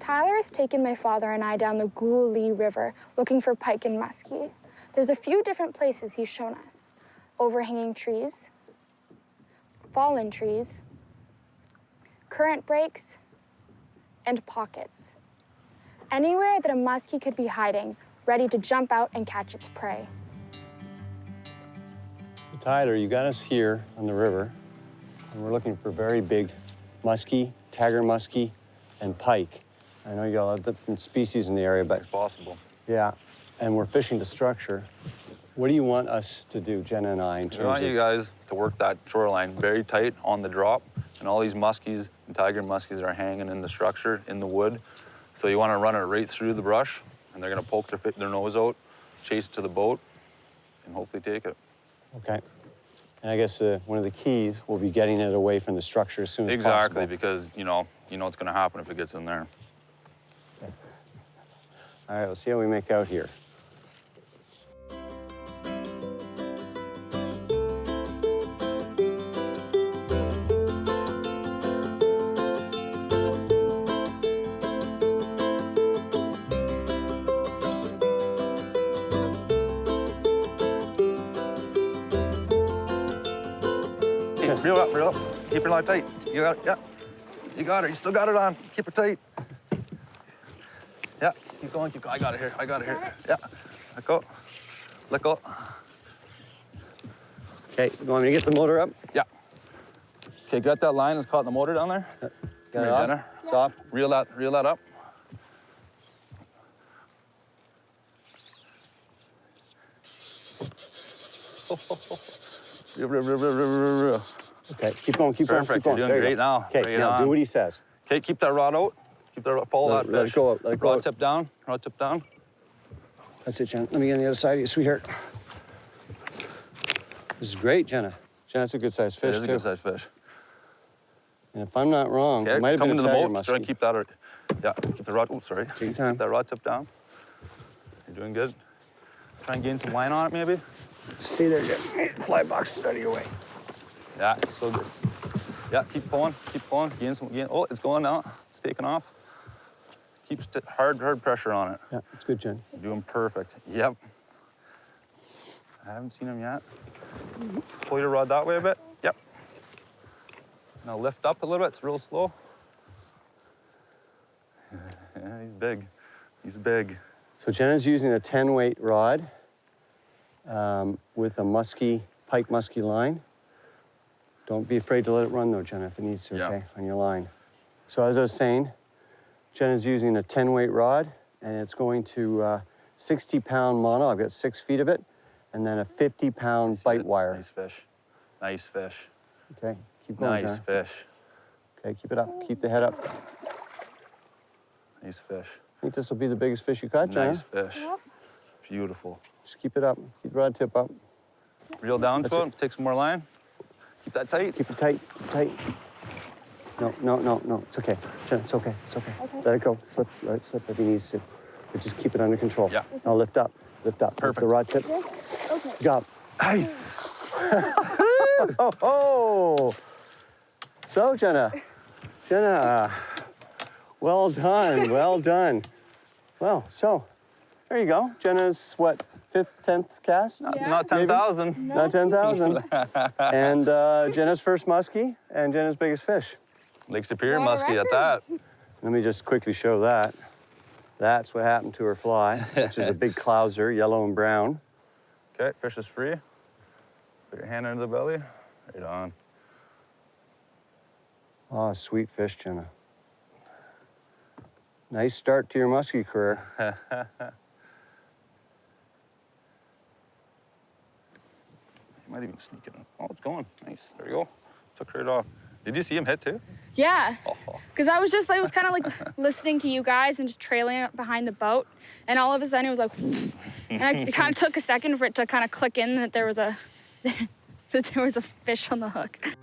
Tyler has taken my father and I down the Goulais River looking for pike and muskie. There's a few different places he's shown us. Overhanging trees, fallen trees, current breaks, and pockets. Anywhere that a muskie could be hiding, ready to jump out and catch its prey. So Tyler, you got us here on the river, and we're looking for very big muskie, tiger muskie, and pike. I know you got a lot of different species in the area, but... It's possible. Yeah, and we're fishing to structure. What do you want us to do, Jenna and I, in terms of... I want you guys to work that shoreline very tight on the drop, and all these muskies and tiger muskies are hanging in the structure, in the wood. So you want to run it right through the brush, and they're going to poke their nose out, chase it to the boat, and hopefully take it. Okay. And I guess one of the keys will be getting it away from the structure as soon as possible. Exactly, because you know what's going to happen if it gets in there. Okay. All right, we'll see how we make out here. Reel up, reel up. Keep her line tight. You got it, yeah. You got her, you still got it on. Keep her tight. Yeah, keep going, keep going. I got it here, I got it here. Yeah, let go. Let go. Okay, you want me to get the motor up? Yeah. Okay, got that line that's caught in the motor down there? Got it off? It's off. Reel that up. Reel. Okay, keep going, keep going, keep Perfect, going. you're doing great now. Okay, now do what he says. Okay, keep that rod out. Keep that rod, follow that fish. Let it go out, let it go out. Rod tip down, rod tip down. That's it, Jenna. Let me get on the other side of you, sweetheart. This is great, Jenna. Jenna, that's a good-sized fish, It is a good-sized fish. And if I'm not wrong, Okay, it might have been a the tiger boat. Try and muskie. keep that, yeah, keep the rod, oh, sorry. Take your time. Keep that rod tip down. You're doing good. Try and gain some line on it, maybe. Stay there, Jen. Fly box is out of your way. Yeah, it's so good. Yeah, keep pulling, gain some, oh, it's going now. It's taking off. Keep hard pressure on it. Yeah, it's good, Jen. You're doing perfect. Yep. I haven't seen him yet. Pull your rod that way a bit. Yep. Now lift up a little bit. It's real slow. Yeah, he's big. He's big. So Jenna's using a 10-weight rod with a pike muskie line. Don't be afraid to let it run though, Jenna, if it needs to, okay, on your line. So as I was saying, Jenna's using a 10-weight rod, and it's going to 60-pound mono. I've got 6 feet of it, and then a 50-pound bite wire. Nice fish. Nice fish. Okay, keep going, Nice Jenna. fish. Okay, keep it up. Keep the head up. Nice fish. I think this will be the biggest fish you caught, Jenna. Nice fish. Beautiful. Just keep it up. Keep the rod tip up. Reel down to it. Take some more line. Keep that tight. Keep it tight. Keep it tight. No. It's okay. Jenna, it's okay. It's okay. Let it go. Let it slip if he needs to. But just keep it under control. Yeah. Now lift up. Lift up. Perfect. Lift the rod tip. Okay. Go. Nice. Oh. So, Jenna, well done, well done. Well, so, there you go. Jenna's, what, 5th, 10th cast? Not 10,000. No. Not 10,000. And Jenna's first muskie and Jenna's biggest fish. Lake Superior What a muskie at that. Let me just quickly show that. That's what happened to her fly, which is a big clouser, yellow and brown. Okay, fish is free. Put your hand under the belly. Right on. Oh, sweet fish, Jenna. Nice start to your muskie career. You might even sneak it in. Oh, it's going. Nice. There you go. Took right off. Did you see him hit too? Yeah, Oh. because I was kind of like listening to you guys and just trailing up behind the boat, and all of a sudden it was like, and it kind of took a second for it to kind of click in that there was a fish on the hook.